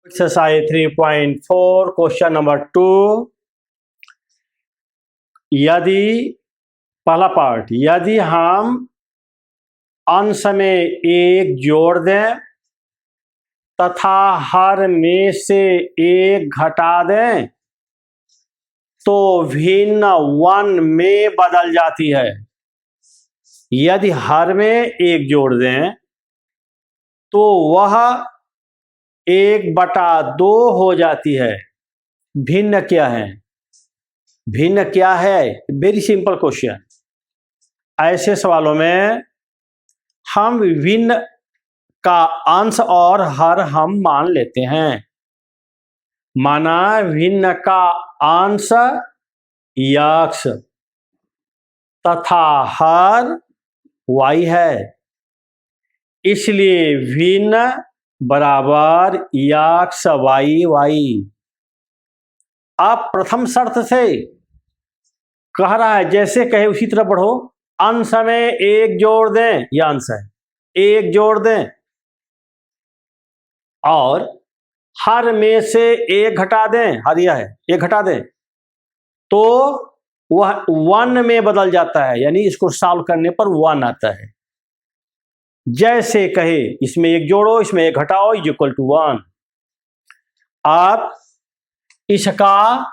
Exercise 3.4 question number 2। यदि पहला part, यदि हम अंश में एक जोड़ दें तथा हर में से एक घटा दें तो भिन्न वन में बदल जाती है। यदि हर में एक जोड़ दें तो वह 1/2 हो जाती है। भिन्न क्या है? भिन्न क्या है? Very simple question. ऐसे सवालों में हम भिन्न का अंश और हर हम मान लेते हैं। माना भिन्न का अंश x तथा हर y है, इसलिए भिन्न बराबर x y। आप प्रथम शर्त से कह रहा है, जैसे कहे उसी तरह पढ़ो। अंश में एक जोड़ दें, यह अंश है, एक जोड़ दें और हर में से एक घटा दें, हर यह है, एक घटा दें तो वह 1 में बदल जाता है। यानी इसको सॉल्व करने पर 1 आता है। जैसे कहे इसमें एक जोड़ो, इसमें एक घटाओ, इज इक्वल टू 1। आप इसका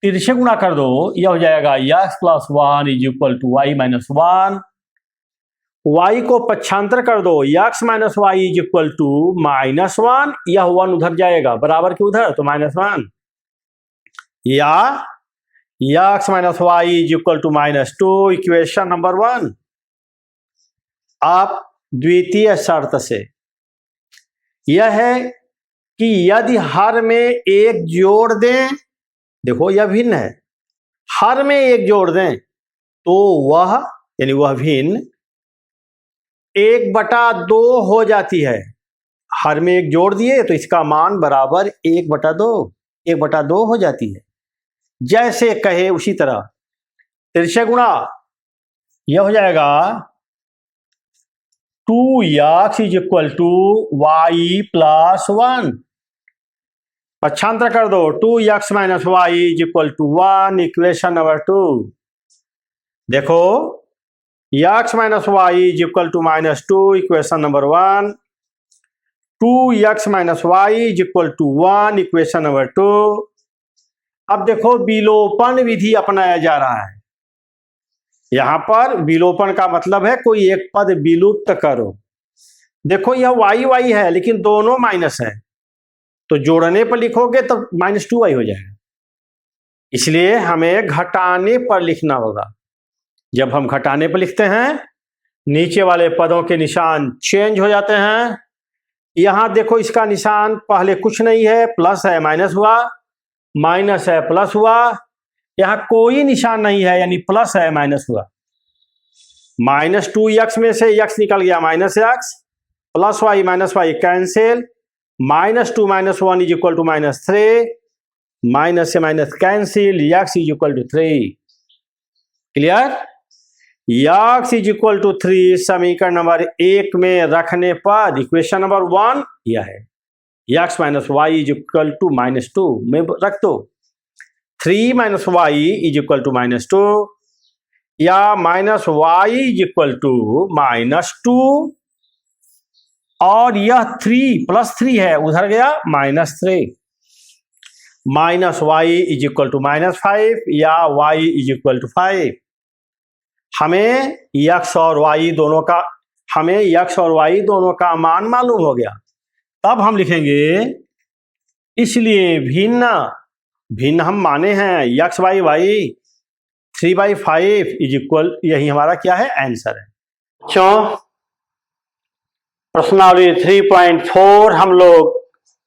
तिरछे गुणा कर दो, यह हो जाएगा x + 1 is equal to y - 1। y को पक्षांतर कर दो, x - y is equal to -1। यह 1 उधर जाएगा, बराबर के उधर, तो -1। या x - y is equal to -2, equation number 1। आप द्वितीय शर्त से यह है कि यदि हर में एक जोड़ दें, देखो यह भिन्न है, हर में एक जोड़ दें तो वह यानी वह भिन्न 1/2 हो जाती है। हर में एक जोड़ दिए तो इसका मान बराबर 1/2 हो जाती है। जैसे कहे उसी तरह तिरछे गुणा, यह हो जाएगा 2x is equal to y + 1। पक्षांतर कर दो, 2x - y is equal to 1, equation number 2। देखो x - y is equal to -2, equation number 1। 2x - y is equal to 1, equation number 2। अब देखो विलोपन विधि अपनाया जा रहा है। यहां पर विलोपन का मतलब है कोई एक पद विलुप्त करो। देखो यह y है लेकिन दोनों माइनस है, तो जोड़ने पर लिखोगे तो -2y हो जाएगा। इसलिए हमें घटाने पर लिखना होगा। जब हम घटाने पर लिखते हैं, नीचे वाले पदों के निशान चेंज हो जाते हैं। यहां देखो इसका निशान पहले कुछ नहीं है, प्लस है माइनस हुआ, माइनस है प्लस हुआ। यहां कोई निशान नहीं है, यानी प्लस है माइनस हुआ। -2x में से x निकल गया, -x, +y -y cancel, -2 - 1 is equal to -3, minus से minus cancel, x is equal to 3। Clear? x is equal to 3 समीकरण नंबर 1 में रखने पर इक्वेशन नंबर 1 यह है। x - y is equal to -2 में रख दो, 3 - y इज इक्वल टू -2 या -y इज इक्वल टू -2 और यह 3 +3 है, उधर गया -3, -y इज इक्वल टू -5 या y इज इक्वल टू 5। हमें x और y दोनों का मान मालूम हो गया। तब हम लिखेंगे, इसलिए भिन्न हम माने हैं x y 3/5 इज इक्वल, यही हमारा क्या है? आंसर है। क्यों? प्रश्नावली 3.4 हम लोग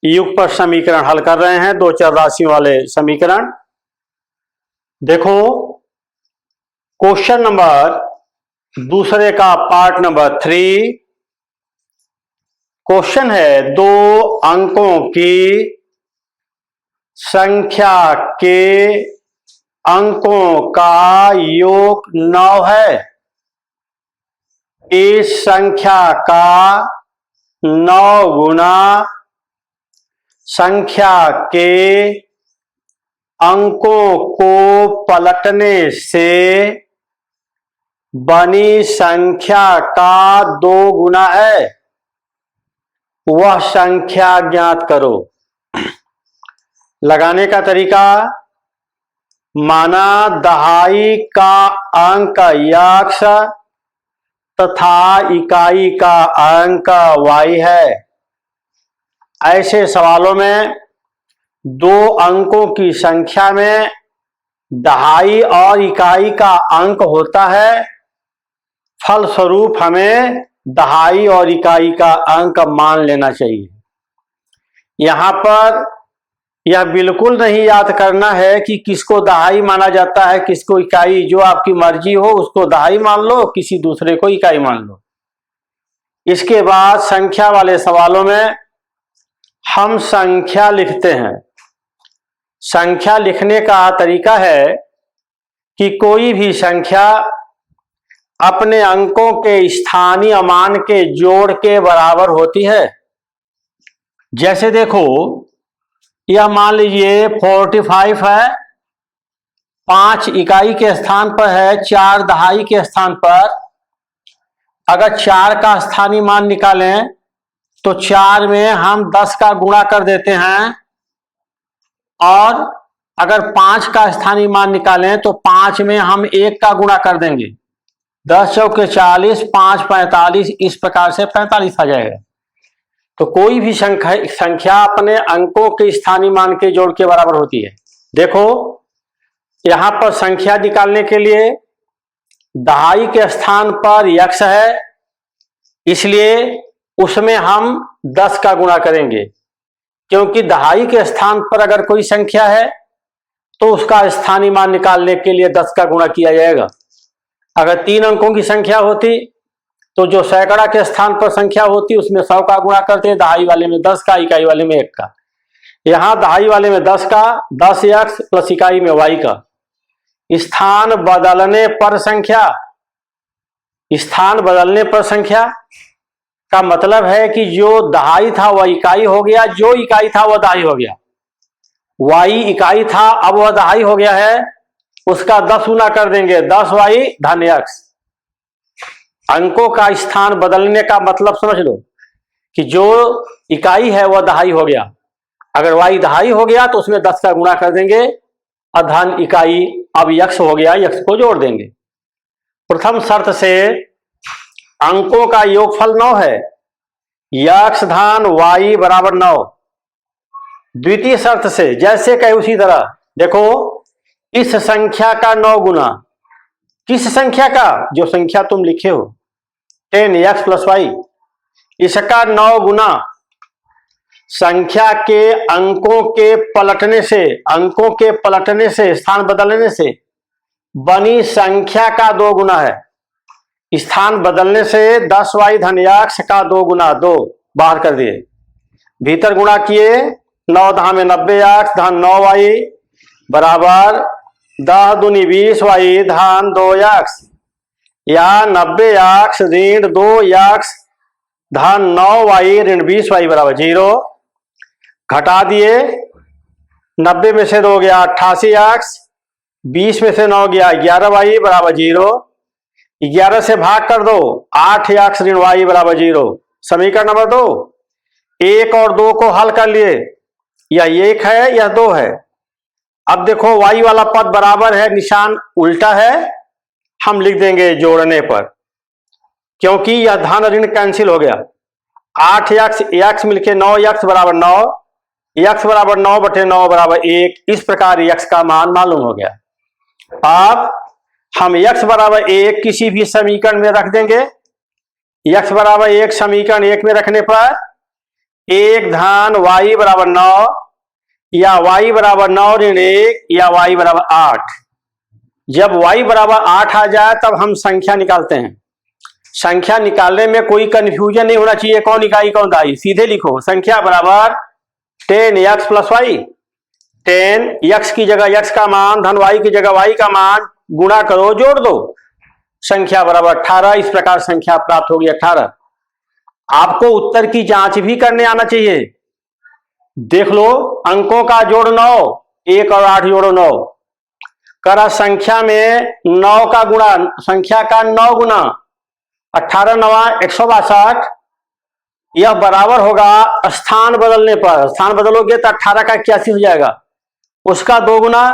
युगपत समीकरण हल कर रहे हैं, दो चर राशियों वाले समीकरण। देखो क्वेश्चन नंबर दूसरे का पार्ट नंबर 3। क्वेश्चन है, 2 अंकों की संख्या के अंकों का योग 9 है। इस संख्या का 9 गुना संख्या के अंकों को पलटने से बनी संख्या का 2 गुना है, वह संख्या ज्ञात करो। लगाने का तरीका, माना दहाई का अंक x तथा इकाई का अंक y है। ऐसे सवालों में 2 अंकों की संख्या में दहाई और इकाई का अंक होता है, फलस्वरूप हमें दहाई और इकाई का अंक मान लेना चाहिए। यहां पर यह बिल्कुल नहीं याद करना है कि किसको दहाई माना जाता है, किसको इकाई। जो आपकी मर्जी हो उसको दहाई मान लो, किसी दूसरे को इकाई मान लो। इसके बाद संख्या वाले सवालों में हम संख्या लिखते हैं। संख्या लिखने का तरीका है कि कोई भी संख्या अपने अंकों के स्थानीय मान के जोड़ के बराबर होती है। जैसे देखो, यह मान लीजिए 45 है, 5 इकाई के स्थान पर है, 4 दहाई के स्थान पर। अगर 4 का स्थानीय मान निकालें तो 4 में हम 10 का गुणा कर देते हैं, और अगर 5 का स्थानीय मान निकालें तो 5 में हम 1 का गुणा कर देंगे। 10 चौके 40, 5 45, इस प्रकार से 45 आ जाएगा। तो कोई भी संख्या अपने अंकों के स्थानीय मान के जोड़ के बराबर होती है। देखो, यहां पर संख्या निकालने के लिए दहाई के स्थान पर x है, इसलिए उसमें हम 10 का गुणा करेंगे। क्योंकि दहाई के स्थान पर अगर कोई संख्या है तो उसका स्थानीय मान निकालने के लिए 10 का गुणा किया जाएगा। अगर 3 अंकों की संख्या होती तो जो सैकड़ा के स्थान पर संख्या होती उसमें 100 का गुणा करते, दहाई वाले में 10 का, इकाई वाले में 1 का। यहां दहाई वाले में 10 का, 10x प्लस इकाई में y का। स्थान बदलने पर संख्या, स्थान बदलने पर संख्या का मतलब है कि जो दहाई था वह इकाई हो गया, जो इकाई था वह दहाई हो गया। y इकाई था, अब वह दहाई हो गया है, उसका 10 गुना कर देंगे, 10y धन x। अंकों का स्थान बदलने का मतलब समझ लो कि जो इकाई है वह दहाई हो गया। अगर y दहाई हो गया तो उसमें 10 का गुणा कर देंगे, अधन इकाई अब x हो गया, x को जोड़ देंगे। प्रथम शर्त से अंकों का योगफल 9 है, x धन y बराबर 9। द्वितीय शर्त से जैसे कहे उसी तरह, देखो इस संख्या का 9 गुना, किस संख्या का? जो संख्या तुम लिखे हो 10x प्लस y, इसका 9 गुना संख्या के अंकों के पलटने से, अंकों के पलटने से, स्थान बदलने से बनी संख्या का 2 गुना है। स्थान बदलने से 10y धन x का 2 गुना, 2 बाहर कर दिए, भीतर गुणा किए, 9 दहा में 90x धन 9y बराबर 10 दूनी 20y धन 2x, या 90x ऋण 2x धन 9y ऋण 20y बराबर 0। घटा दिए, 90 में से 2 गया 88x, 20 में से 9 गया 11y बराबर 0। 11 से भाग कर दो, 8x ऋण y बराबर 0। समीकरण नंबर 2, 1 और 2 को हल कर लिए, यह 1 है, यह 2 है। अब देखो y वाला पद बराबर है, निशान उल्टा है, हम लिख देंगे जोड़ने पर, क्योंकि यह धन ऋण कैंसिल हो गया। 8x x मिलके 9x बराबर 9, x बराबर 9 बटे 9 बराबर 1। इस प्रकार x का मान मालूम हो गया। अब हम x बराबर 1 किसी भी समीकरण में रख देंगे। x बराबर 1 समीकरण 1 में रखने पर 1 धन y बराबर 9, या y बराबर 9 ऋण 1, या y बराबर 8। जब y बराबर 8 आ जाए तब हम संख्या निकालते हैं। संख्या निकालने में कोई कंफ्यूजन नहीं होना चाहिए, कौन इकाई कौन दहाई, सीधे लिखो संख्या बराबर 10x प्लस y। 10x की जगह x का मान धन y की जगह y का मान, गुणा करो, जोड़ दो, संख्या बराबर 18। इस प्रकार संख्या प्राप्त होगी 18। आपको उत्तर की जांच भी करने आना चाहिए। देख लो, अंकों का जोड़ 9, 1 और 8 जोड़ो 9, करा संख्या में 9 का गुणा, संख्या का 9 गुना 18 9 162, यह बराबर होगा स्थान बदलने पर, स्थान बदलोगे तो 18 का 81 हो जाएगा, उसका 2 गुना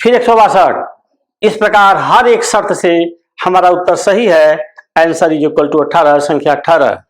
फिर 162। इस प्रकार हर एक शर्त से हमारा उत्तर सही है। आंसर इज इक्वल टू 18, संख्या 18।